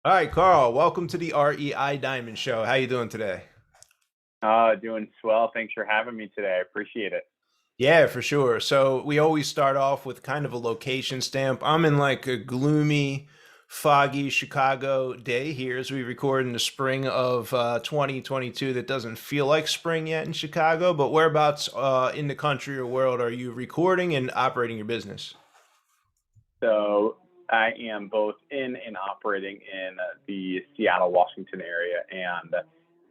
All right, Karl, welcome to the REI Diamond Show. How you doing today? Doing swell. Thanks for having me today. I appreciate it. Yeah, for sure. So we always start off with kind of a location stamp. I'm in like a gloomy, foggy Chicago day here as we record in the spring of 2022 that doesn't feel like spring yet in Chicago, but whereabouts in the country or world are you recording and operating your business? So I am both in and operating in the Seattle, Washington area, and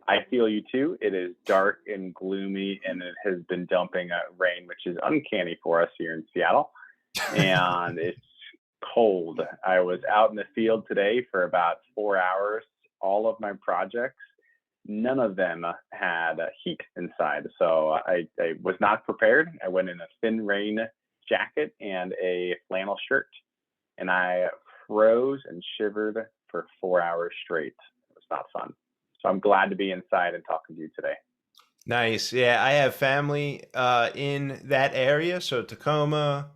I feel you too. It is dark and gloomy, and it has been dumping rain, which is uncanny for us here in Seattle. And it's cold. I was out in the field today for about 4 hours. All of my projects, none of them had heat inside. So I was not prepared. I went in a thin rain jacket and a flannel shirt, and I froze and shivered for 4 hours straight. It was not fun. So I'm glad to be inside and talking to you today. Nice. Yeah, I have family in that area, so Tacoma,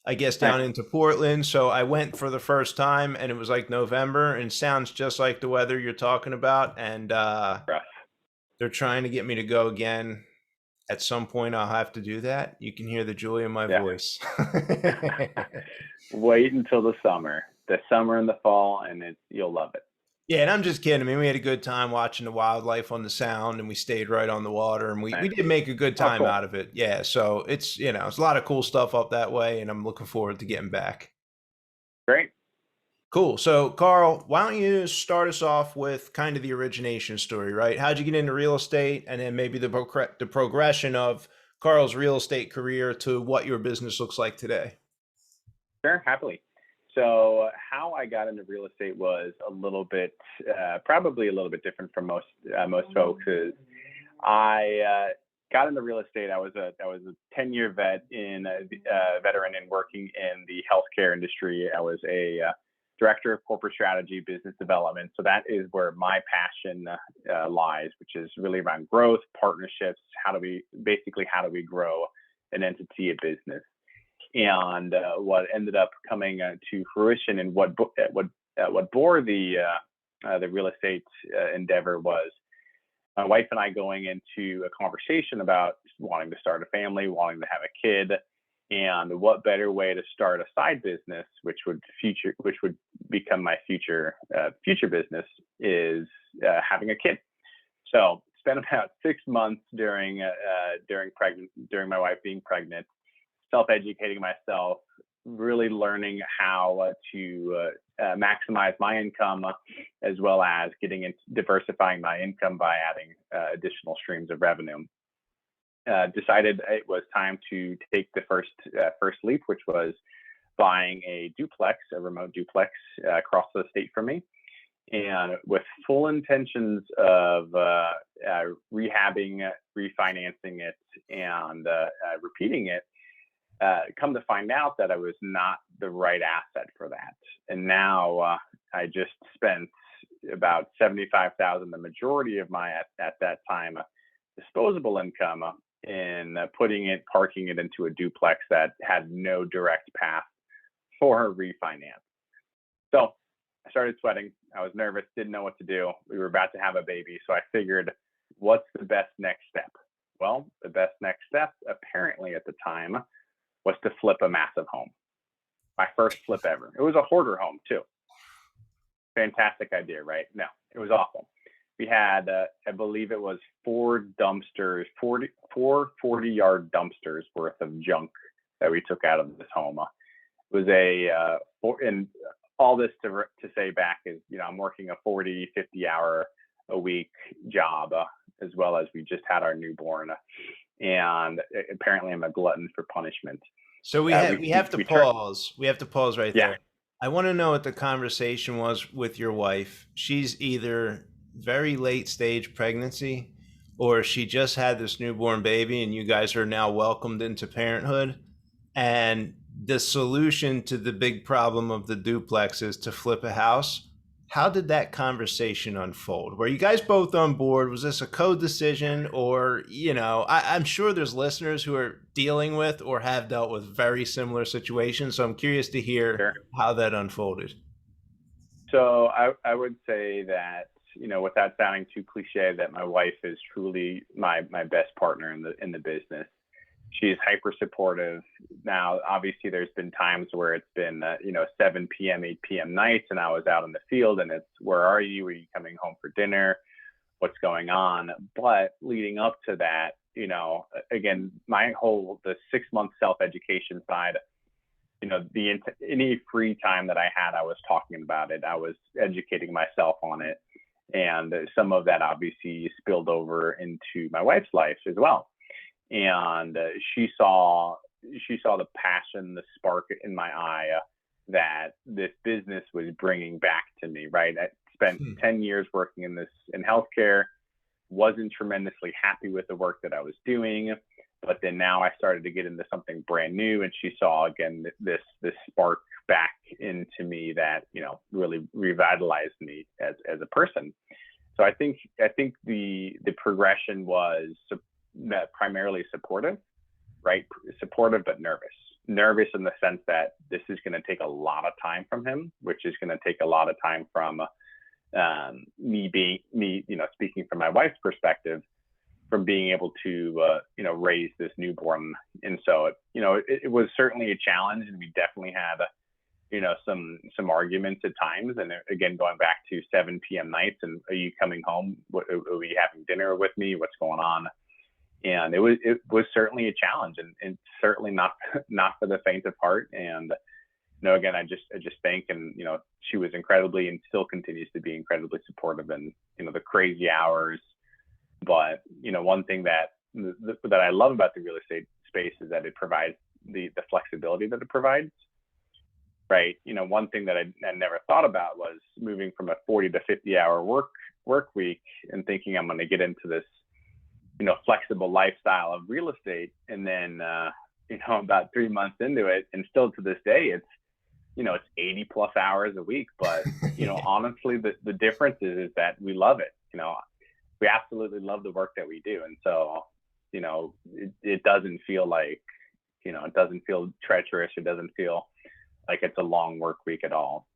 I guess Nice. down into Portland. So I went for the first time and it was like November and sounds just like the weather you're talking about. And Rough. they're trying to get me to go again. At some point, I'll have to do that. You can hear the joy in my Yeah. voice. Wait until the summer and the fall, and you'll love it. Yeah, and I'm just kidding. I mean, we had a good time watching the wildlife on the sound and we stayed right on the water and we Nice. did make a good Oh, time cool. out of it. Yeah, so it's a lot of cool stuff up that way and I'm looking forward to getting back. Great. Cool. So, Karl, why don't you start us off with kind of the origination story, right? How'd you get into real estate, and then maybe the progression of Karl's real estate career to what your business looks like today? Sure, happily. So how I got into real estate was a little bit, probably a little bit different from most folks. Is I got into real estate. I was a 10-year veteran in working in the healthcare industry. I was a director of corporate strategy, business development. So that is where my passion lies, which is really around growth, partnerships. How do we grow an entity, a business? And what ended up coming to fruition and what bore the real estate endeavor was my wife and I going into a conversation about wanting to start a family, wanting to have a kid, and what better way to start a side business, which would become my future business, is having a kid. So spent about 6 months during my wife being pregnant, self-educating myself, really learning how to maximize my income, as well as getting into diversifying my income by adding additional streams of revenue. Decided it was time to take the first leap, which was buying a remote duplex across the state from me, and with full intentions of rehabbing, refinancing it, and repeating it. Come to find out that I was not the right asset for that. And now I just spent about 75,000, the majority of my at that time disposable income, in parking it into a duplex that had no direct path for a refinance. So I started sweating. I was nervous, didn't know what to do. We were about to have a baby, so I figured, what's the best next step? Well, the best next step, apparently at the time, was to flip a massive home. My first flip ever. It was a hoarder home too. Fantastic idea, right? No, it was awful. We had, I believe it was four dumpsters, 40-yard dumpsters worth of junk that we took out of this home. It was and all this to say back is, I'm working a 40, 50 hour a week job, as well as we just had our newborn. And apparently I'm a glutton for punishment. So we have to We turned, pause. We have to pause right yeah. there. I want to know what the conversation was with your wife. She's either very late stage pregnancy or she just had this newborn baby and you guys are now welcomed into parenthood. And the solution to the big problem of the duplex is to flip a house. How did that conversation unfold? Were you guys both on board? Was this a co-decision? Or, I'm sure there's listeners who are dealing with or have dealt with very similar situations. So I'm curious to hear Sure. how that unfolded. So I would say that, without sounding too cliche, that my wife is truly my best partner in the business. She's hyper supportive. Now, obviously, there's been times where it's been 7 p.m., 8 p.m. nights, and I was out in the field, and it's, where are you? Are you coming home for dinner? What's going on? But leading up to that, again, the 6 month self-education side, any free time that I had, I was talking about it. I was educating myself on it. And some of that obviously spilled over into my wife's life as well. And she saw the passion, the spark in my eye that this business was bringing back to me, right? I spent 10 years working in healthcare, wasn't tremendously happy with the work that I was doing. But then now I started to get into something brand new, and she saw again this spark back into me that really revitalized me as a person. So I think the progression was primarily supportive, right? Supportive but nervous. Nervous in the sense that this is going to take a lot of time from him, which is going to take a lot of time from me, speaking from my wife's perspective, from being able to raise this newborn. And so it was certainly a challenge, and we definitely had some arguments at times. And again, going back to 7 p.m. nights, and are you coming home? Are we having dinner with me? What's going on? And it was certainly a challenge, and certainly not for the faint of heart. And again, I just think, and she was incredibly, and still continues to be incredibly supportive in the crazy hours. But one thing that I love about the real estate space is that it provides the flexibility that it provides, right? One thing that I never thought about was moving from a 40 to 50 hour work week and thinking I'm going to get into this flexible lifestyle of real estate, and then about 3 months into it, and still to this day it's 80 plus hours a week. But honestly, the difference is that we love it. We absolutely love the work that we do. And so, it doesn't feel like, it doesn't feel treacherous. It doesn't feel like it's a long work week at all.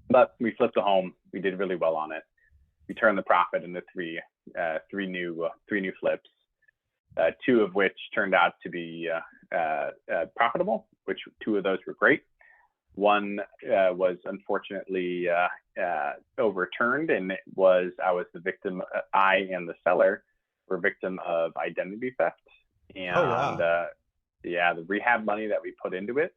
But we flipped a home. We did really well on it. We turned the profit into three new flips, two of which turned out to be profitable, which two of those were great. One was unfortunately overturned, and I was the victim. I and the seller were victim of identity theft. And Oh, wow. the rehab money that we put into it,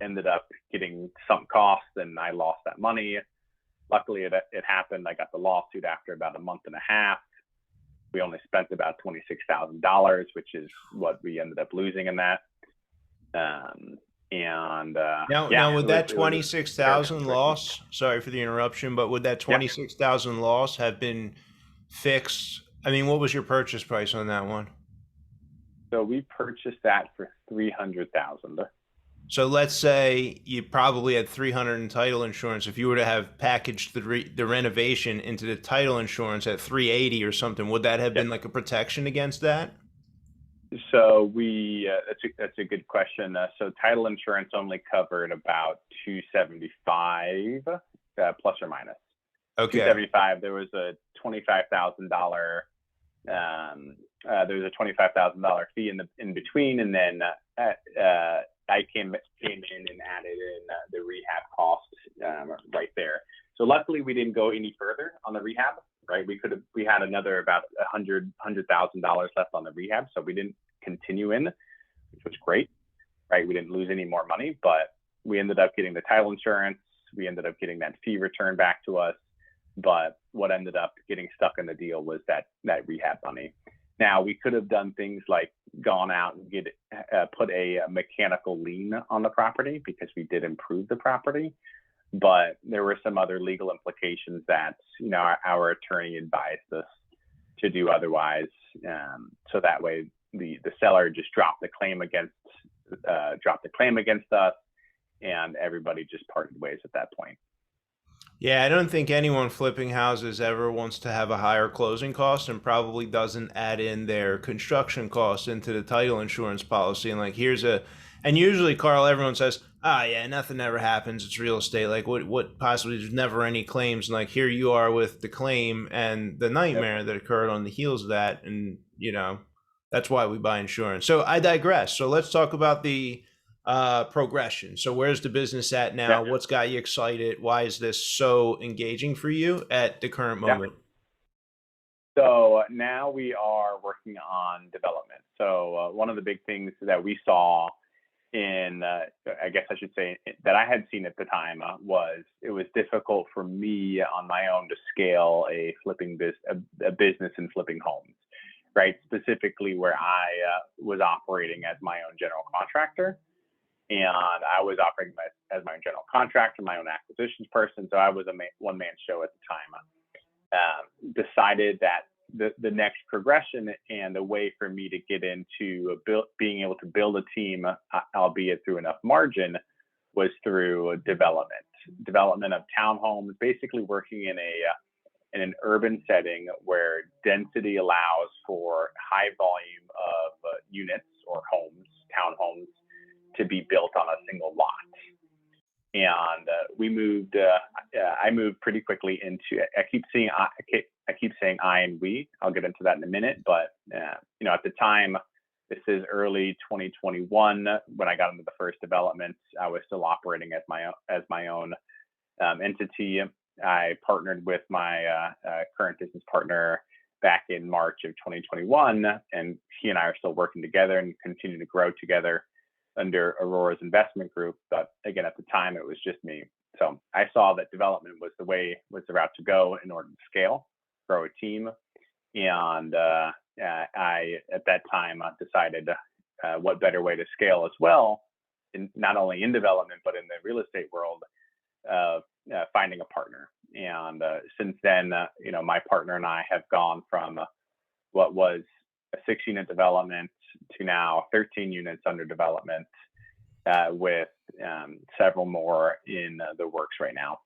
ended up getting sunk costs, and I lost that money. Luckily, it happened. I got the lawsuit after about a month and a half. We only spent about $26,000, which is what we ended up losing in that. Now, would that 26,000 loss, sorry for the interruption, but would that 26,000 loss have been fixed? I mean, what was your purchase price on that one? So we purchased that for $300,000. So let's say you probably had 300 in title insurance. If you were to have packaged the renovation into the title insurance at 380 or something, would that have been like a protection against that? So that's a good question. So title insurance only covered about 275 plus or minus. Okay. 275. There was a $25,000. There was a $25,000 fee in between, and then I came in and added in the rehab cost right there. So luckily we didn't go any further on the rehab, right? We had another about $100,000 left on the rehab, so we didn't continue in, which was great, right? We didn't lose any more money, but we ended up getting the title insurance. We ended up getting that fee returned back to us. But what ended up getting stuck in the deal was that rehab money. Now, we could have done things like gone out and put a mechanical lien on the property, because we did improve the property. But there were some other legal implications that our attorney advised us to do otherwise. So that way, the seller just dropped the claim against us, and everybody just parted ways at that point. Yeah, I don't think anyone flipping houses ever wants to have a higher closing cost, and probably doesn't add in their construction costs into the title insurance policy. And like, here's a And usually, Karl, everyone says, "Ah, yeah, nothing ever happens. It's real estate. Like, what possibly? There's never any claims." And like, here you are with the claim and the Yep. nightmare that occurred on the heels of that, and that's why we buy insurance. So I digress. So let's talk about the progression. So where's the business at Yeah. now? What's got you excited? Why is this so engaging for you at the current Yeah. moment? So now we are working on development. So one of the big things that we saw in, I guess I should say, that I had seen at the time was it was difficult for me on my own to scale a a business in flipping homes, right? Specifically where I was operating as my own general contractor. And I was operating as my own general contractor, my own acquisitions person. So I was a one-man show at the time. Decided that the next progression and the way for me to get into being able to build a team, albeit through enough margin, was through development of townhomes, basically working in an urban setting where density allows for high volume of units or homes, townhomes, to be built on a single lot. And we moved. I moved pretty quickly into. I keep saying I and we. I'll get into that in a minute. But at the time, this is early 2021 when I got into the first development. I was still operating as my own entity. I partnered with my current business partner back in March of 2021, and he and I are still working together and continue to grow together under Aurora's Investment Group. But again, at the time, it was just me. So I saw that development was the route to go in order to scale, grow a team. And I, at that time, decided what better way to scale as well, not only in development, but in the real estate world, finding a partner. And since then, my partner and I have gone from what was a 6-unit development to now 13 units under development, with several more in the works right now.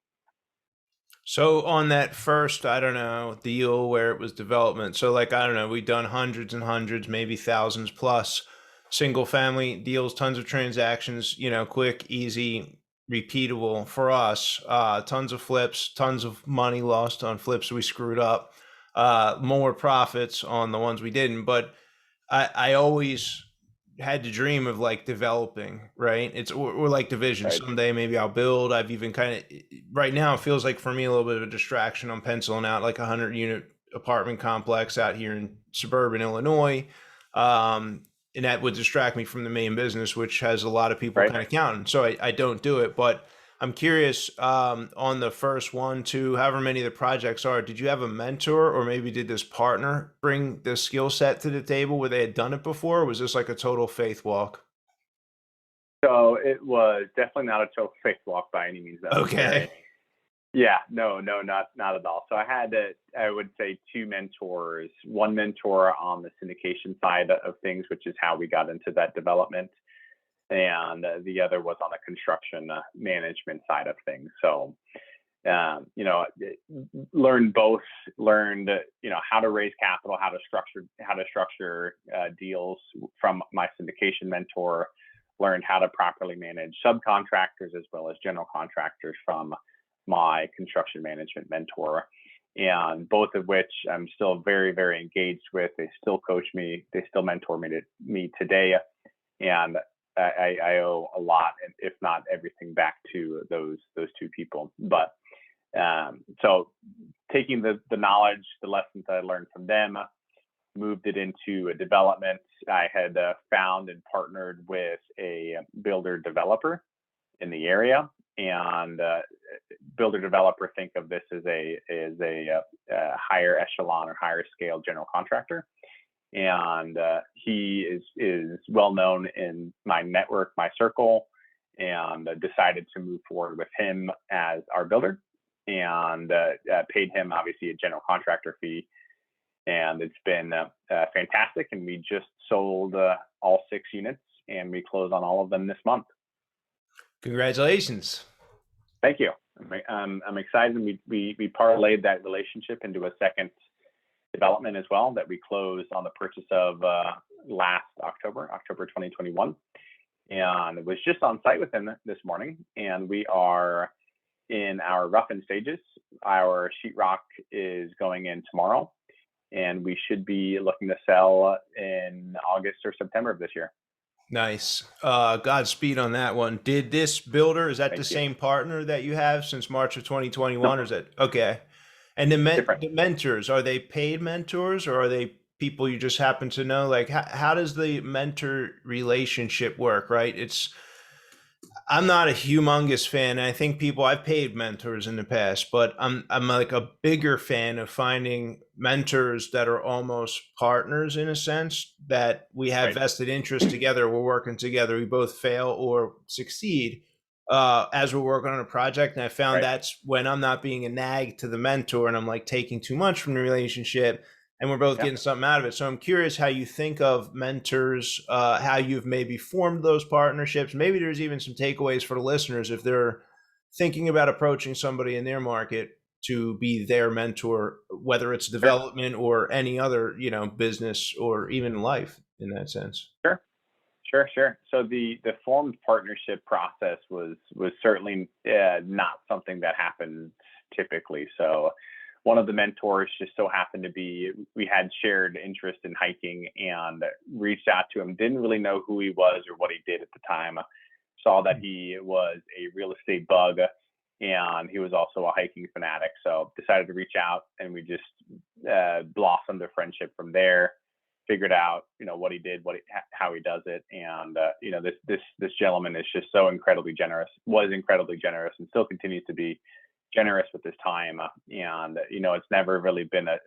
So on that first, I don't know, deal where it was development. So like, I don't know, we've done hundreds and hundreds, maybe thousands plus single family deals, tons of transactions, quick, easy, repeatable for us. Tons of flips, tons of money lost on flips we screwed up. More profits on the ones we didn't. But I always had to dream of like developing, right? We're like division. Right. Someday maybe I'll build. I've even right now it feels like for me a little bit of a distraction. I'm penciling out like 100-unit apartment complex out here in suburban Illinois. And that would distract me from the main business, which has a lot of people Right. kind of counting. So I don't do it, but I'm curious, on the first one, two, however many of the projects are, did you have a mentor or maybe did this partner bring the skill set to the table where they had done it before? Or was this like a total faith walk? So it was definitely not a total faith walk by any means necessary. Okay. Yeah, no, not at all. So I had, I would say, 2 mentors. One mentor on the syndication side of things, which is how we got into that development, and the other was on the construction management side of things. So, learned how to raise capital, how to structure deals from my syndication mentor. Learned how to properly manage subcontractors as well as general contractors from my construction management mentor, and both of which I'm still very, very engaged with. They still coach me. They still mentor me today. And I owe a lot, if not everything, back to those 2 people. But so taking the knowledge, the lessons that I learned from them, moved it into a development. I had found and partnered with a builder developer in the area, and builder developer, think of this as a higher echelon or higher scale general contractor. And he is well known in my network, my circle, and decided to move forward with him as our builder, and paid him obviously a general contractor fee. And it's been fantastic. And we just sold all 6 units, and we closed on all of them this month. Congratulations. Thank you. I'm excited. We parlayed that relationship into a second development as well that we closed on the purchase of last October 2021. and was just on site with him this morning. And we are in our rough-in stages. Our sheetrock is going in tomorrow, and we should be looking to sell in August or September of this year. Nice. Godspeed on that one. Did this builder, is that the Thank you. same partner that you have since March of 2021, or Nope, is that okay? And different. the mentors, are they paid mentors or are they people you just happen to know? Like how does the mentor relationship work, right? I'm not a humongous fan. I think I've paid mentors in the past, but I'm like a bigger fan of finding mentors that are almost partners in a sense, that we have Right. vested interest together. We're working together. We both fail or succeed as we're working on a project. And I found Right. that's when I'm not being a nag to the mentor and I'm like taking too much from the relationship, and we're both Yeah. getting something out of it. So I'm curious how you think of mentors, how you've maybe formed those partnerships. Maybe there's even some takeaways for the listeners if they're thinking about approaching somebody in their market to be their mentor, whether it's Sure. development or any other, business or even life in that sense. Sure. Sure. So the formed partnership process was certainly not something that happens typically. So one of the mentors just so happened to be, we had shared interest in hiking and reached out to him. Didn't really know who he was or what he did at the time. Saw that he was a real estate bug and he was also a hiking fanatic. So decided to reach out, and we just blossomed a friendship from there. Figured out, what he did, how he does it, and this gentleman is just so incredibly generous. Was incredibly generous, and still continues to be generous with his time. And it's never really been a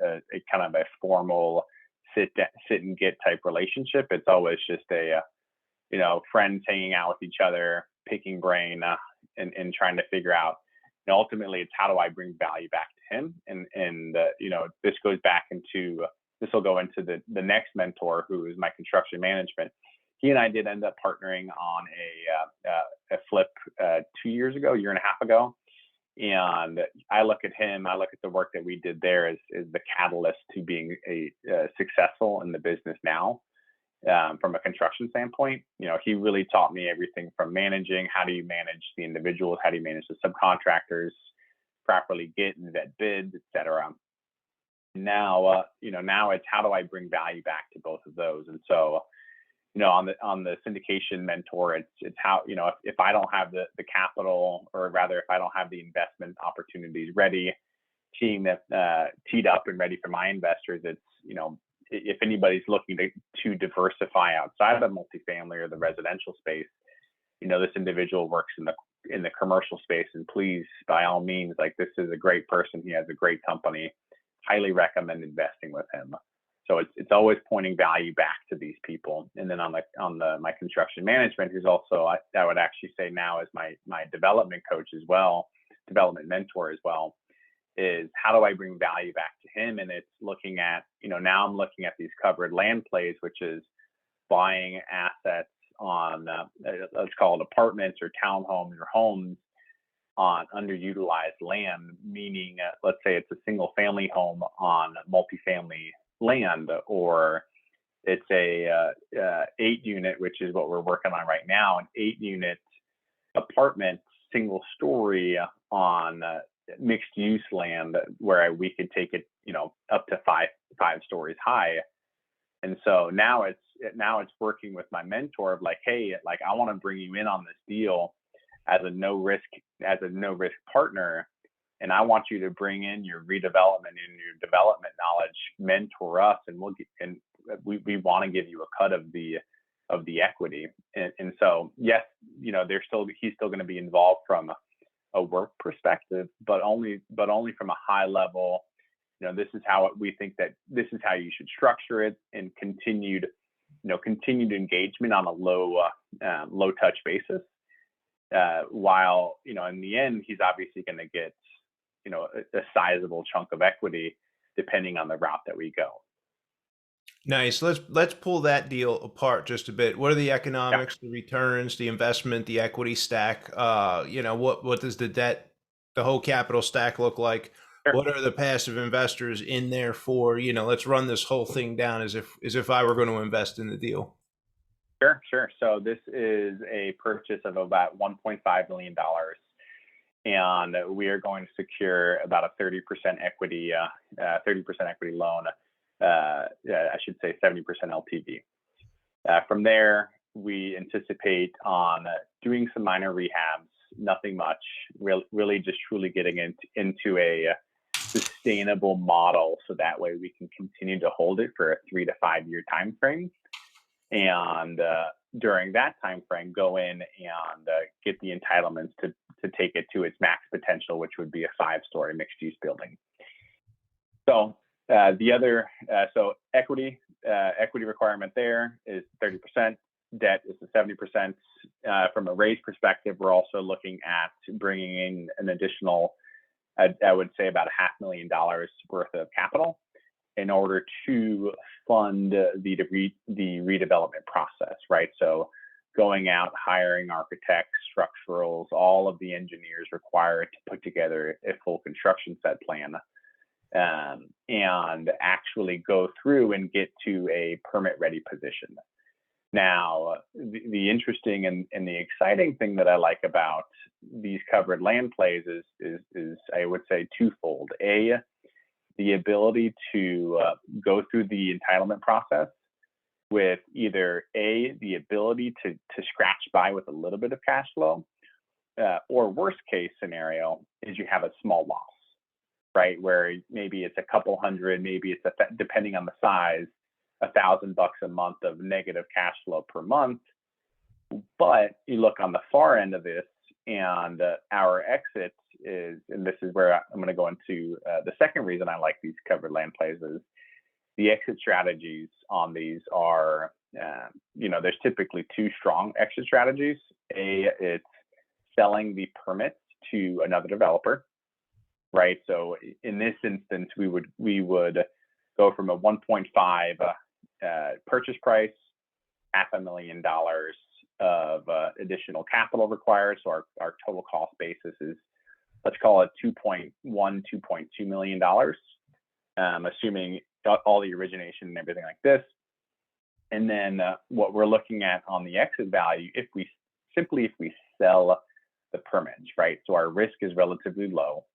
kind of a formal sit and get type relationship. It's always just a friends hanging out with each other, picking brain, and trying to figure out. Ultimately, it's how do I bring value back to him, and this goes back into. This will go into the next mentor, who is my construction management. He and I did end up partnering on a flip 2 years ago, a year and a half ago. And I look at him, I look at the work that we did there as the catalyst to being successful in the business now. From a construction standpoint, he really taught me everything from managing. How do you manage the individuals? How do you manage the subcontractors? Properly get and vet bids, etc. Now, now it's how do I bring value back to both of those? And so, on the syndication mentor, it's how, if I don't have the capital, or rather if I don't have the investment opportunities ready, teed up and ready for my investors, it's, if anybody's looking to diversify outside of the multifamily or the residential space, this individual works in the commercial space, and please, by all means, like, this is a great person. He has a great company. Highly recommend investing with him. So it's always pointing value back to these people. And then on my construction management, who's also, I would actually say now is my development coach as well, development mentor as well, is how do I bring value back to him? And it's looking at, now I'm looking at these covered land plays, which is buying assets on, let's call it apartments or townhomes or homes on underutilized land, meaning let's say it's a single family home on multifamily land, or it's a 8-unit, which is what we're working on right now, an 8-unit apartment, single story on mixed use land where we could take it, up to five stories high. And so now it's working with my mentor of like, hey, like, I want to bring you in on this deal as a no risk partner, and I want you to bring in your redevelopment and your development knowledge, mentor us, and we want to give you a cut of the equity. And so yes, he's still going to be involved from a work perspective, but only from a high level. This is how we think that this is how you should structure it, and continued engagement on a low touch basis. While in the end, he's obviously going to get a sizable chunk of equity depending on the route that we go. Nice. Let's pull that deal apart just a bit. What are the Yeah, economics, the returns, the investment, the equity stack? What does the whole capital stack look like? sure. What are the passive investors in there for? Let's run this whole thing down as if I were going to invest in the deal. Sure. So this is a purchase of about $1.5 million, and we are going to secure about a 30% equity, 30% equity loan. I should say 70% LTV. From there, we anticipate on doing some minor rehabs, nothing much, really just truly getting into a sustainable model, so that way we can continue to hold it for a 3 to 5 year time frame. And during that time frame, go in and get the entitlements to take it to its max potential, which would be a 5-story mixed-use building. So the other, so equity requirement there is 30%. Debt is the 70%. From a raise perspective, we're also looking at bringing in an additional, I would say about $500,000 worth of capital in order to fund the redevelopment process, right? So going out, hiring architects, structurals, all of the engineers required to put together a full construction set plan, and actually go through and get to a permit-ready position. Now, the interesting and the exciting thing that I like about these covered land plays is I would say twofold. A, the ability to go through the entitlement process with either the ability to scratch by with a little bit of cash flow, or worst case scenario is you have a small loss, right? Where maybe it's a couple hundred, maybe it's depending on the size, $1,000 a month of negative cash flow per month. But you look on the far end of this, and our exit is, and this is where I'm going to go into the second reason I like these covered land plays, is the exit strategies on these are, there's typically two strong exit strategies. It's selling the permits to another developer, right? So in this instance, we would go from a 1.5 purchase price, $500,000 of additional capital required. So our total cost basis is, let's call it $2.1, $2.2 million, assuming all the origination and everything like this. And then what we're looking at on the exit value, if we sell the permits, right? So our risk is relatively low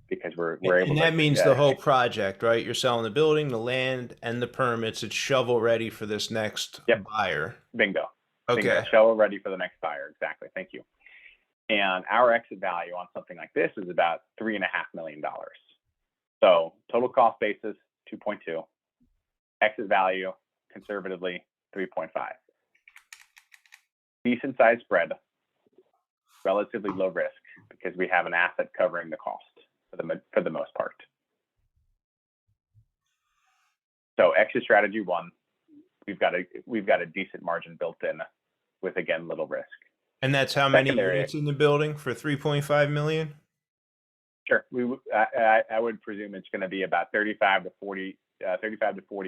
because we're able to. And that means the whole project, right? You're selling the building, the land, and the permits. It's shovel ready for this next buyer. Bingo. Okay. Bingo. Shovel ready for the next buyer. Exactly. Thank you. And our exit value on something like this is about $3.5 million. So total cost basis, 2.2. Exit value, conservatively, 3.5. Decent size spread, relatively low risk because we have an asset covering the cost for the most part. So exit strategy one, we've got a decent margin built in with, again, little risk. And that's how many units in the building for $3.5 million? Sure. I would presume it's going to be about 35 to 40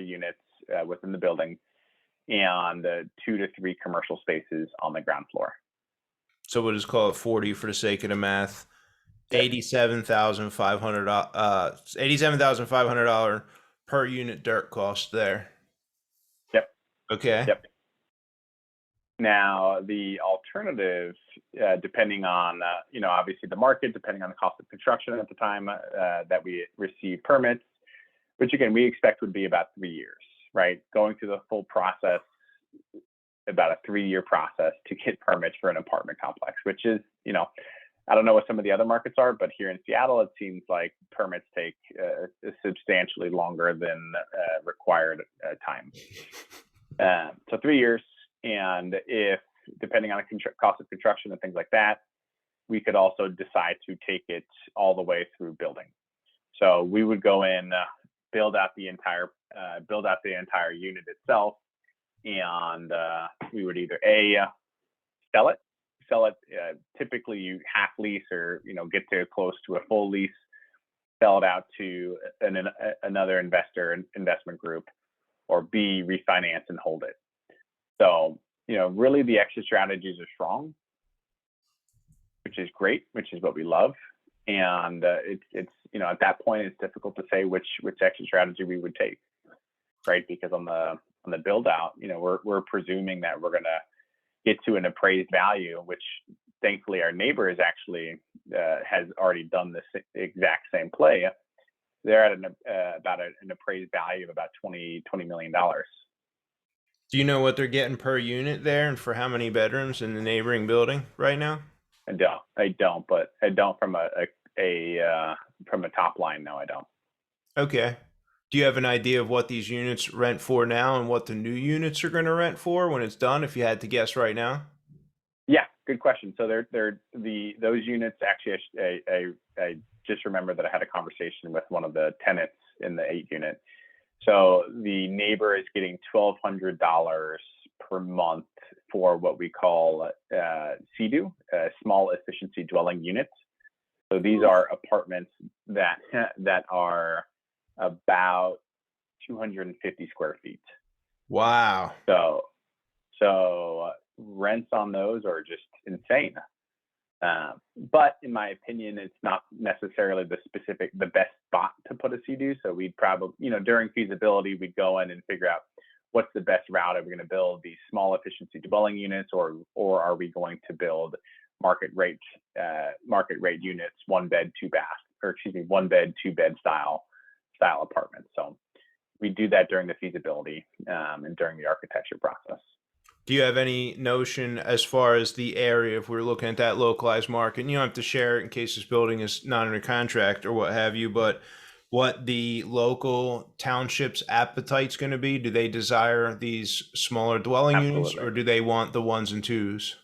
units within the building, and 2 to 3 commercial spaces on the ground floor. So we'll just call it 40 for the sake of the math. $87,500 per unit dirt cost there. Yep. Okay. Yep. Now, the alternative, depending on, obviously the market, depending on the cost of construction at the time that we receive permits, which again, we expect would be about 3 years, right? Going through the full process, about a 3-year process to get permits for an apartment complex, which is, I don't know what some of the other markets are, but here in Seattle, it seems like permits take substantially longer than required time. So 3 years. And if, depending on the cost of construction and things like that, we could also decide to take it all the way through building. So we would go in, build out the entire unit itself, and we would either sell it. Typically, you half lease or get to close to a full lease, sell it out to another investment group, or B, refinance and hold it. So, really the exit strategies are strong, which is great, which is what we love. And it's at that point, it's difficult to say which exit strategy we would take, right? Because on the the build out, we're presuming that we're going to get to an appraised value, which thankfully our neighbor is actually has already done this exact same play. They're at about an appraised value of about $20 million. Do you know what they're getting per unit there, and for how many bedrooms in the neighboring building right now? I don't, but I don't from a top line. No, I don't. Okay. Do you have an idea of what these units rent for now and what the new units are going to rent for when it's done, if you had to guess right now? Yeah, good question. So those units actually, I just remember that I had a conversation with one of the tenants in the 8 unit. So the neighbor is getting $1,200 per month for what we call CEDU, small efficiency dwelling units. So these are apartments that are about 250 square feet. Wow. So rents on those are just insane. But in my opinion, it's not necessarily the best spot to put a CEDU. So we'd probably, during feasibility, we'd go in and figure out what's the best route. Are we going to build these small efficiency dwelling units, or are we going to build market rate units, 1 bed, 2 bath, or 1 bed, 2 bed style apartments. So we do that during the feasibility and during the architecture process. Do you have any notion as far as the area, if we're looking at that localized market, and you don't have to share it in case this building is not under contract or what have you, but what the local township's appetite's going to be? Do they desire these smaller dwelling units, or do they want the 1s and 2s?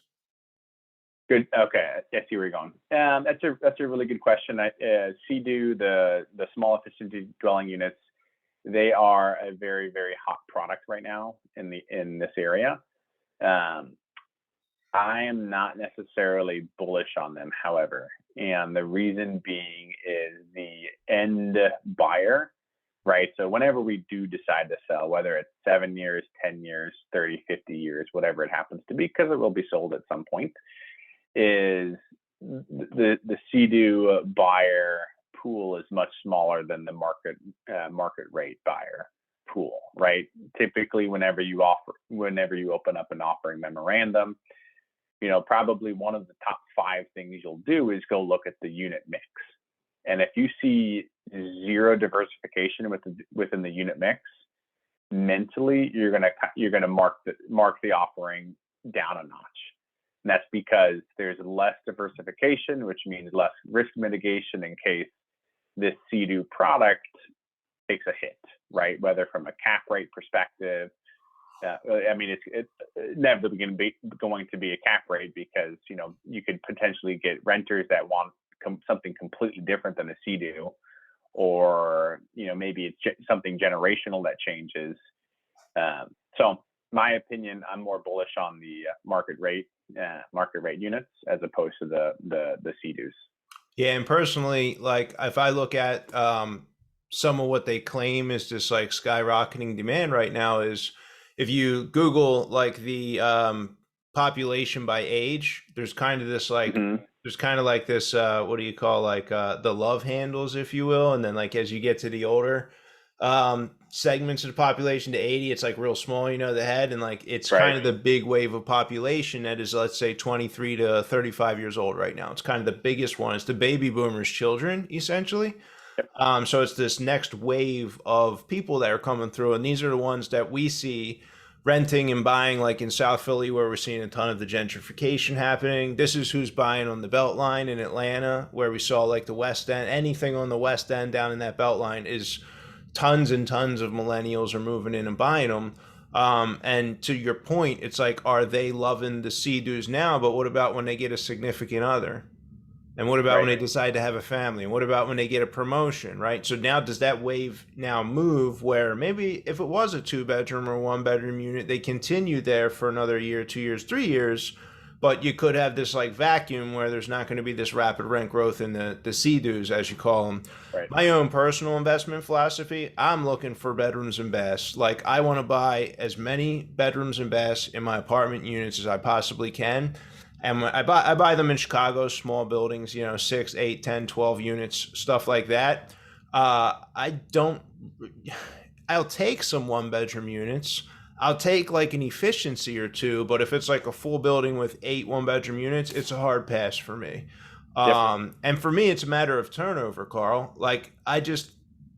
Good. Okay, I see where you're going. That's a really good question. CEDU, the small efficiency dwelling units, they are a very, very hot product right now in this area. I am not necessarily bullish on them, however, and the reason being is the end buyer, right? So whenever we do decide to sell, whether it's 7 years, 10 years, 30, 50 years, whatever it happens to be, because it will be sold at some point, is the CEDU buyer pool is much smaller than the market rate buyer pool, right? Typically, whenever you open up an offering memorandum, probably one of the top 5 things you'll do is go look at the unit mix. And if you see zero diversification within the unit mix, mentally you're gonna mark the offering down a notch. And that's because there's less diversification, which means less risk mitigation in case this CEDU product takes a hit, right? Whether from a cap rate perspective, it's inevitably going to be a cap rate, because you could potentially get renters that want something completely different than a CEDU, or maybe it's something generational that changes. So my opinion, I'm more bullish on the market rate units as opposed to the CEDUs. Yeah, and personally, like if I look at some of what they claim is just like skyrocketing demand right now, is if you Google like the population by age, there's kind of this like there's kind of like this what do you call, like the love handles, if you will, and then like as you get to the older segments of the population to 80, it's like real small, the head, and like it's kind of the big wave of population that is, let's say, 23 to 35 years old right now. It's kind of the biggest one. It's the baby boomers' children, essentially. So it's this next wave of people that are coming through, and these are the ones that we see renting and buying, like in South Philly, where we're seeing a ton of the gentrification happening. This is who's buying on the Beltline in Atlanta, where we saw like the West End. Anything on the West End down in that Beltline is tons and tons of millennials are moving in and buying them. And to your point, it's like, are they loving the CEDUs now? But what about when they get a significant other? And what about when they decide to have a family? And what about when they get a promotion, right? So now does that wave now move where maybe if it was a 2-bedroom or 1-bedroom unit, they continue there for another year, 2 years, 3 years, but you could have this like vacuum where there's not going to be this rapid rent growth in the CEDUs, as you call them. Right. My own personal investment philosophy, I'm looking for bedrooms and baths. Like I want to buy as many bedrooms and baths in my apartment units as I possibly can. And I buy them in Chicago, small buildings, 6, 8, 10, 12 units, stuff like that. I'll take some 1-bedroom units. I'll take like an efficiency or two, but if it's like a full building with 8 one-bedroom units, it's a hard pass for me. Yep. And for me, it's a matter of turnover, Carl. Like, I just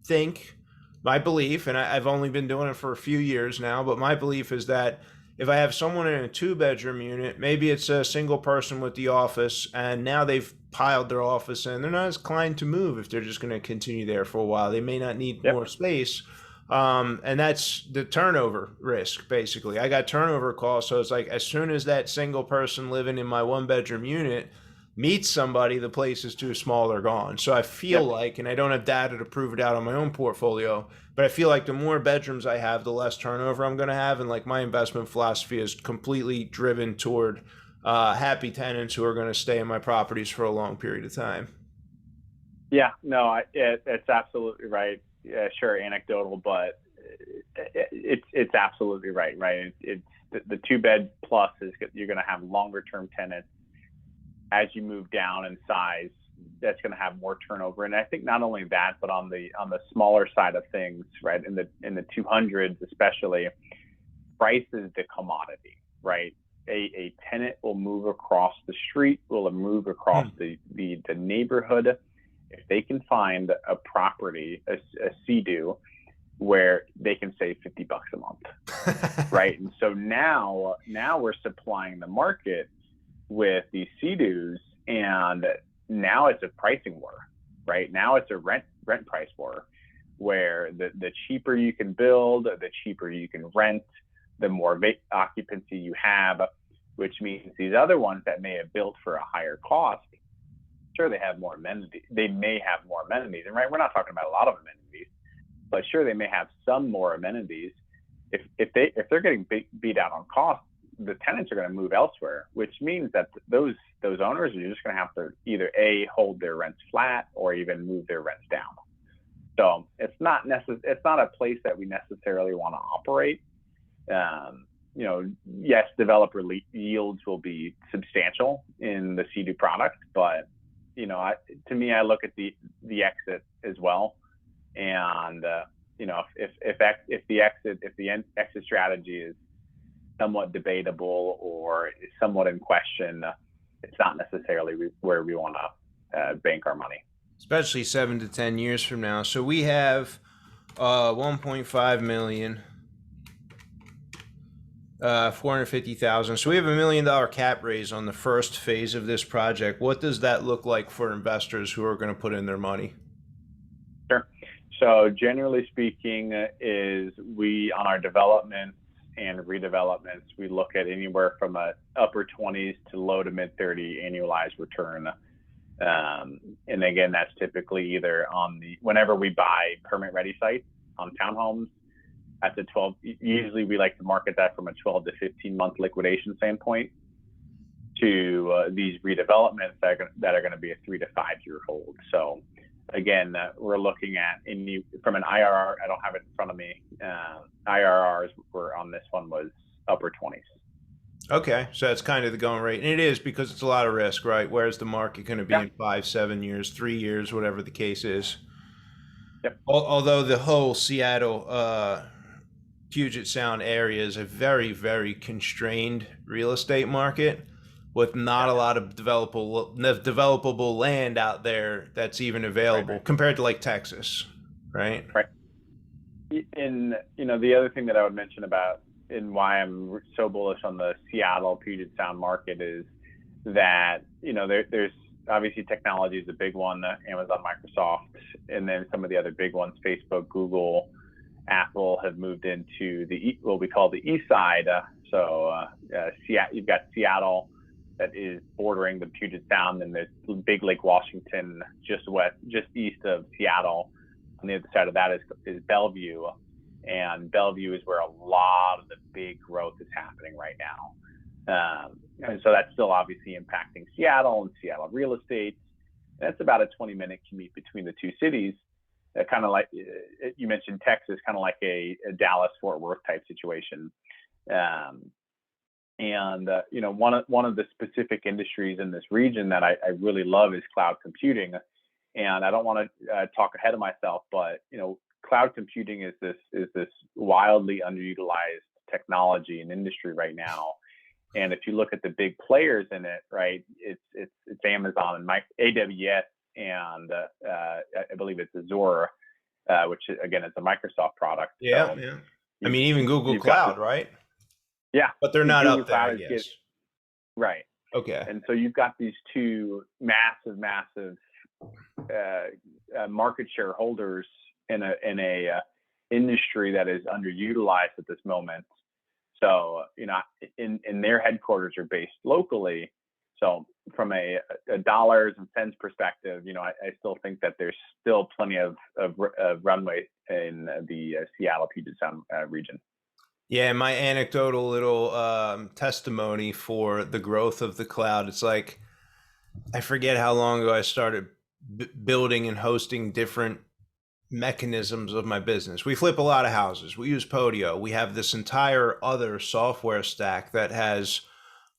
think my belief, and I've only been doing it for a few years now, but my belief is that if I have someone in a 2-bedroom unit, maybe it's a single person with the office, and now they've piled their office in, they're not as inclined to move if they're just going to continue there for a while. They may not need Yep. more space. And that's the turnover risk, basically. I got turnover calls. So it's like as soon as that single person living in my 1-bedroom unit meets somebody, the place is too small, they're gone. So I feel Yep. like, and I don't have data to prove it out on my own portfolio, but I feel like the more bedrooms I have, the less turnover I'm going to have. And like my investment philosophy is completely driven toward happy tenants who are going to stay in my properties for a long period of time. Yeah. No, it's absolutely right. Yeah, sure, anecdotal, but it's absolutely right. Right. It's the 2-bed plus is you're going to have longer term tenants as you move down in size. That's going to have more turnover, and I think not only that, but on the smaller side of things, right, in the 200s especially, price is the commodity, right? A tenant will move across the street, will move across the neighborhood if they can find a property, a CDU, where they can save $50 a month, right? And so now we're supplying the market with these CDUs, and now it's a pricing war, right? Now it's a rent price war, where the cheaper you can build, the cheaper you can rent, the more occupancy you have, which means these other ones that may have built for a higher cost, sure, they have more amenities. They may have more amenities, and right, we're not talking about a lot of amenities, but sure, they may have some more amenities. If they're getting beat out on cost, the tenants are going to move elsewhere, which means that those owners are just going to have to either hold their rents flat or even move their rents down. So it's not a place that we necessarily want to operate. Yes, developer yields will be substantial in the CDU product, but to me, I look at the exit as well, and if the exit strategy is somewhat debatable or is somewhat in question, it's not necessarily where we want to bank our money. Especially 7 to 10 years from now. So we have 1.5 million, 450,000. So we have $1 million cap raise on the first phase of this project. What does that look like for investors who are going to put in their money? Sure. So generally speaking, is we on our developments and redevelopments, we look at anywhere from a upper 20s to low to mid 30 annualized return. And again, that's typically either whenever we buy permit ready sites on townhomes, at the 12, usually we like to market that from a 12 to 15 month liquidation standpoint to these redevelopments that are going to be a 3 to 5 year hold. So again, we're looking at from an IRR, I don't have it in front of me. IRRs were on this one was upper 20s. Okay, so that's kind of the going rate. And it is because it's a lot of risk, right? Where's the market going to be in 5, 7 years, 3 years, whatever the case is? Yep. Although the whole Seattle, Puget Sound area is a very, very constrained real estate market with not a lot of developable land out there that's even available compared to like Texas, right? Right. And the other thing that I would mention about and why I'm so bullish on the Seattle Puget Sound market is that there's obviously technology is a big one, Amazon, Microsoft, and then some of the other big ones, Facebook, Google, Apple have moved into what we call the east side. You've got Seattle that is bordering the Puget Sound, and there's Big Lake, Washington, just east of Seattle. On the other side of that is Bellevue, and Bellevue is where a lot of the big growth is happening right now. And so that's still obviously impacting Seattle and Seattle real estate. That's about a 20-minute commute between the two cities. Kind of like you mentioned, Texas, kind of like a Dallas-Fort Worth type situation. One of the specific industries in this region that I really love is cloud computing. And I don't want to talk ahead of myself, but cloud computing is this wildly underutilized technology and industry right now. And if you look at the big players in it, right, it's Amazon and AWS, and I believe it's Aurora, which again is a Microsoft product. Yeah, So yeah. I mean, even Google you've got Cloud, right? yeah, But they're not Google up there, I Cloud guess. Right. Okay. And so you've got these two massive market share holders in a industry that is underutilized at this moment. So, in their headquarters are based locally. So from a dollars and cents perspective, I still think that there's still plenty of runway in the Seattle Puget Sound region. Yeah, my anecdotal little testimony for the growth of the cloud. It's like, I forget how long ago I started building and hosting different mechanisms of my business. We flip a lot of houses. We use Podio. We have this entire other software stack that has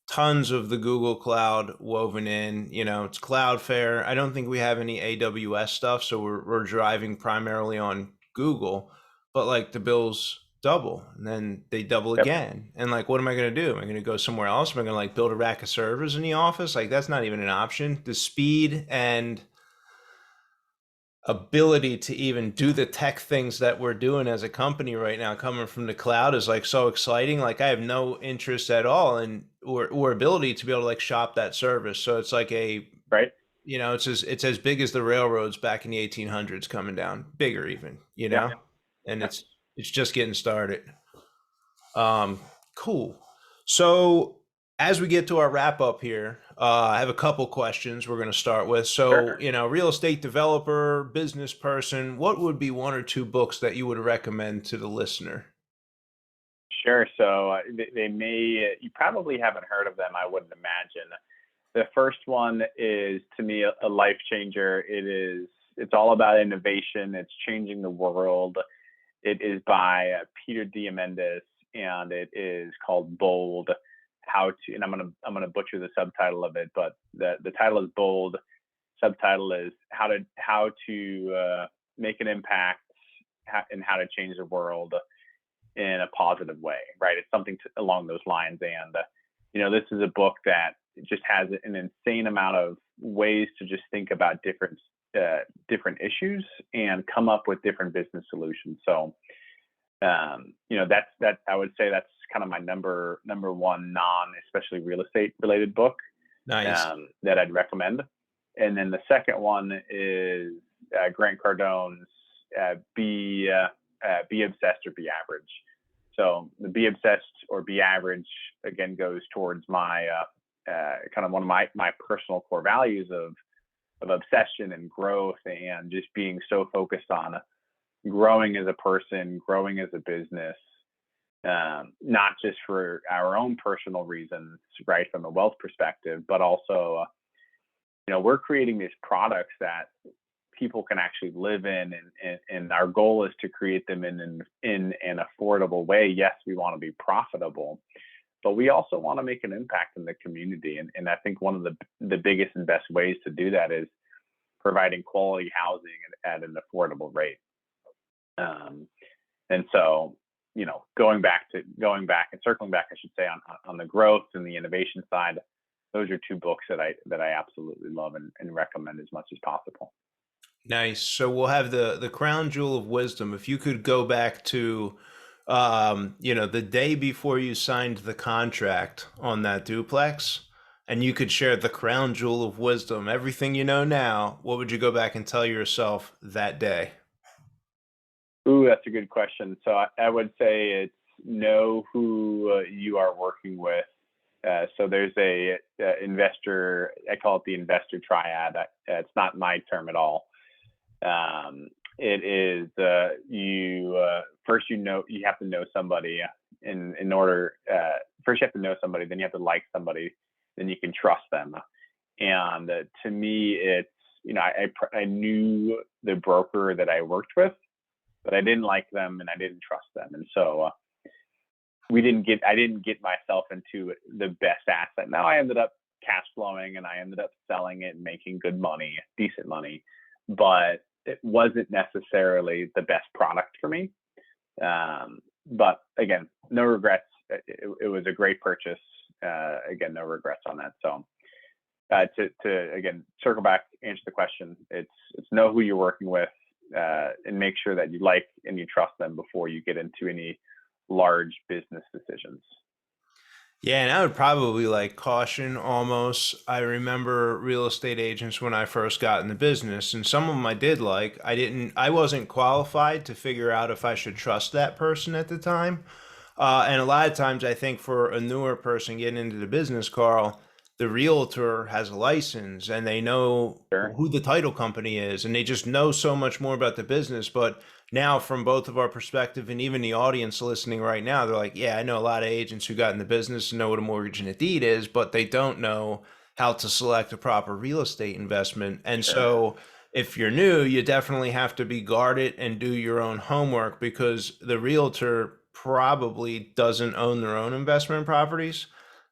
tons of the Google Cloud woven in. It's Cloudflare. I don't think we have any AWS stuff, so we're driving primarily on Google. But like, the bills double, and then they double again. And like, what am I going to do? Am I going to go somewhere else? Am I going to like build a rack of servers in the office? Like, that's not even an option. The speed and ability to even do the tech things that we're doing as a company right now coming from the cloud is like so exciting. Like, I have no interest at all in or ability to be able to like shop that service. So it's like right. It's as big as the railroads back in the 1800s coming down, bigger even, and it's just getting started. Cool. So as we get to our wrap up here, I have a couple questions we're going to start with. So, Sure. Real estate developer, business person, what would be one or two books that you would recommend to the listener? Sure. So you probably haven't heard of them, I wouldn't imagine. The first one is, to me, a life changer. It's all about innovation. It's changing the world. It is by Peter Diamandis, and it is called Bold. And I'm gonna butcher the subtitle of it, but the title is Bold. Subtitle is how to make an impact and how to change the world in a positive way. Right? It's something along those lines. And this is a book that just has an insane amount of ways to just think about different issues and come up with different business solutions. So that's I would say that's kind of my number one especially real estate related book. Nice. That I'd recommend. And then the second one is Grant Cardone's Be Obsessed or Be Average. So the Be Obsessed or Be Average again goes towards my kind of one of my personal core values of obsession and growth, and just being so focused on growing as a person, growing as a business, not just for our own personal reasons, right, from a wealth perspective, but also, we're creating these products that people can actually live in, and our goal is to create them in an affordable way. Yes, we want to be profitable, but we also want to make an impact in the community. And I think one of the biggest and best ways to do that is providing quality housing at an affordable rate. And so, going back and circling back, I should say, on the growth and the innovation side, those are two books that I absolutely love and recommend as much as possible. Nice. So we'll have the crown jewel of wisdom. If you could go back to, the day before you signed the contract on that duplex, and you could share the crown jewel of wisdom, everything you know now, what would you go back and tell yourself that day? Ooh, that's a good question. So I would say it's know who you are working with. So there's a investor, I call it the investor triad. It's not my term at all. It is first you have to know somebody in order. First you have to know somebody, then you have to like somebody, then you can trust them. And to me, it's I knew the broker that I worked with, but I didn't like them and I didn't trust them, and so I didn't get myself into the best asset. Now I ended up cash flowing and I ended up selling it and making good money, decent money, but it wasn't necessarily the best product for me. But again, no regrets. It was a great purchase. Again, no regrets on that. So to again circle back, answer the question, it's know who you're working with, and make sure that you like and you trust them before you get into any large business decisions. Yeah, and I would probably like caution almost. I remember real estate agents when I first got in the business, and some of them I did like. I wasn't qualified to figure out if I should trust that person at the time. And a lot of times, I think for a newer person getting into the business, Carl, the realtor has a license and they know Sure. who the title company is and they just know so much more about the business. But now, from both of our perspective and even the audience listening right now, they're like, yeah, I know a lot of agents who got in the business and know what a mortgage and a deed is, but they don't know how to select a proper real estate investment. And Sure. so, if you're new, you definitely have to be guarded and do your own homework because the realtor probably doesn't own their own investment properties.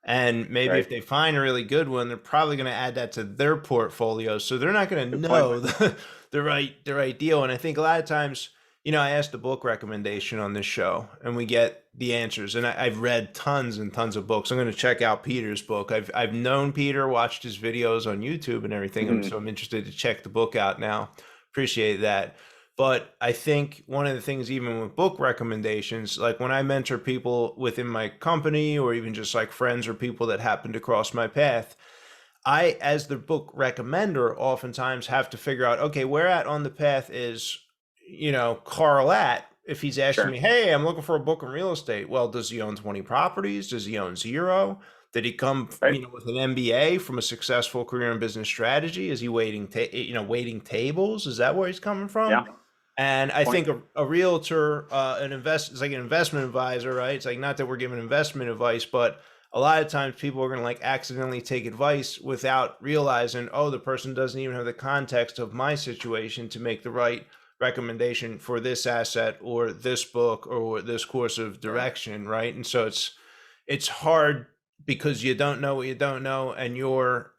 And maybe Right. if they find a really good one, they're probably going to add that to their portfolio. So they're not going to Good point. know the right deal. And I think a lot of times, I asked a book recommendation on this show and we get the answers. And I've read tons and tons of books. I'm going to check out Peter's book. I've known Peter, watched his videos on YouTube and everything. So I'm interested to check the book out now. Appreciate that. But I think one of the things, even with book recommendations, like when I mentor people within my company or even just like friends or people that happen to cross my path, I, as the book recommender, oftentimes have to figure out, okay, where at on the path is, Carl at, if he's asking Sure. me, hey, I'm looking for a book in real estate. Well, does he own 20 properties? Does he own zero? Did he come, Right. with an MBA from a successful career in business strategy? Is he waiting tables? Is that where he's coming from? Yeah. And I Point. think a realtor, it's like an investment advisor, right? It's like not that we're giving investment advice, but a lot of times people are going to like accidentally take advice without realizing, oh, the person doesn't even have the context of my situation to make the right recommendation for this asset or this book or this course of direction, right? And so it's hard because you don't know what you don't know, and you're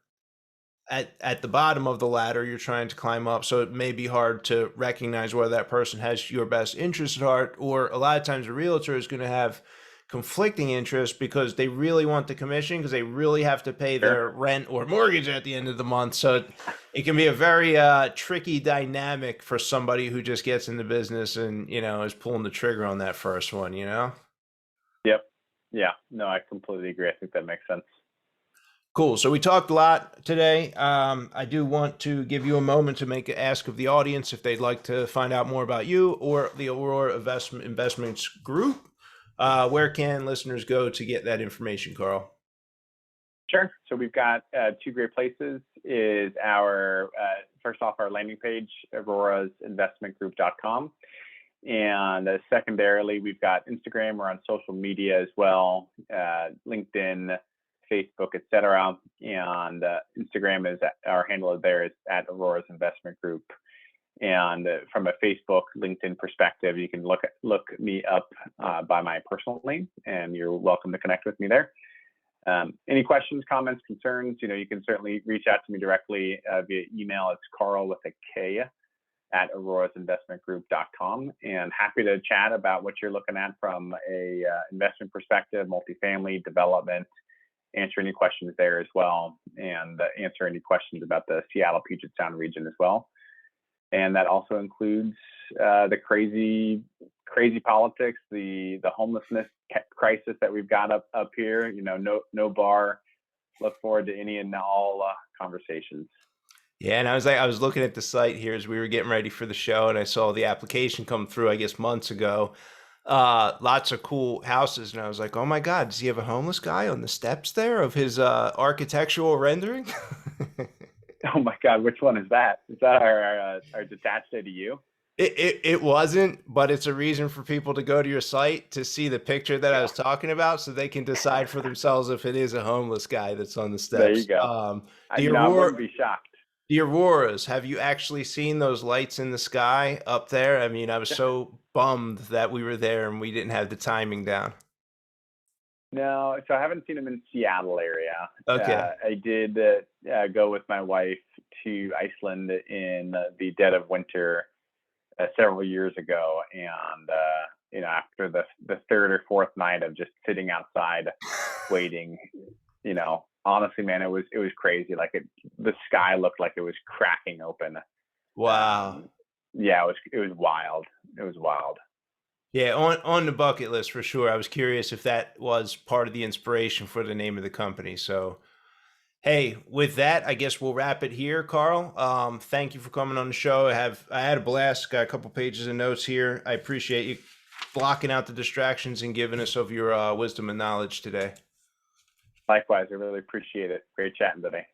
at the bottom of the ladder you're trying to climb up, so it may be hard to recognize whether that person has your best interest at heart, or a lot of times a realtor is going to have conflicting interests because they really want the commission because they really have to pay Sure. their rent or mortgage at the end of the month. So it can be a very tricky dynamic for somebody who just gets in the business and is pulling the trigger on that first one. Yep. Yeah. No, I completely agree. I think that makes sense. Cool. So we talked a lot today. I do want to give you a moment to make an ask of the audience if they'd like to find out more about you or the Aurora Investments Group. Where can listeners go to get that information, Carl? Sure. So we've got two great places. Is our first off our landing page, aurorasinvestmentgroup.com. And secondarily, we've got Instagram. We're on social media as well, LinkedIn, Facebook, etc. And Instagram is our handle there is at Aurora's Investment Group. And from a Facebook, LinkedIn perspective, you can look me up by my personal name, and you're welcome to connect with me there. Any questions, comments, concerns? You can certainly reach out to me directly via email. It's Karl with a K at aurorasinvestmentgroup.com, and happy to chat about what you're looking at from a investment perspective, multifamily development. Answer any questions there as well, and answer any questions about the Seattle Puget Sound region as well. And that also includes the crazy politics, the homelessness crisis that we've got up here. No bar. Look forward to any and all conversations. Yeah, and I was looking at the site here as we were getting ready for the show, and I saw the application come through, I guess, months ago. Lots of cool houses, and I was like, oh my God, does he have a homeless guy on the steps there of his architectural rendering? Oh my God, which one is that? Is that our detached ADU? It wasn't, but it's a reason for people to go to your site to see the picture that I was talking about so they can decide for themselves if it is a homeless guy that's on the There you steps. go. The I Aurora, wouldn't be shocked. the Auroras, have you actually seen those lights in the sky up there? I mean, I was so bummed that we were there and we didn't have the timing down. No, so I haven't seen them in Seattle area. Okay. I did go with my wife to Iceland in the dead of winter several years ago, and after the third or fourth night of just sitting outside waiting, honestly, man, it was crazy. Like the sky looked like it was cracking open. Wow. Yeah, it was wild. It was wild. Yeah, on the bucket list for sure. I was curious if that was part of the inspiration for the name of the company. So, hey, with that, I guess we'll wrap it here, Karl. Thank you for coming on the show. I had a blast. Got a couple pages of notes here. I appreciate you blocking out the distractions and giving us of your wisdom and knowledge today. Likewise, I really appreciate it. Great chatting today.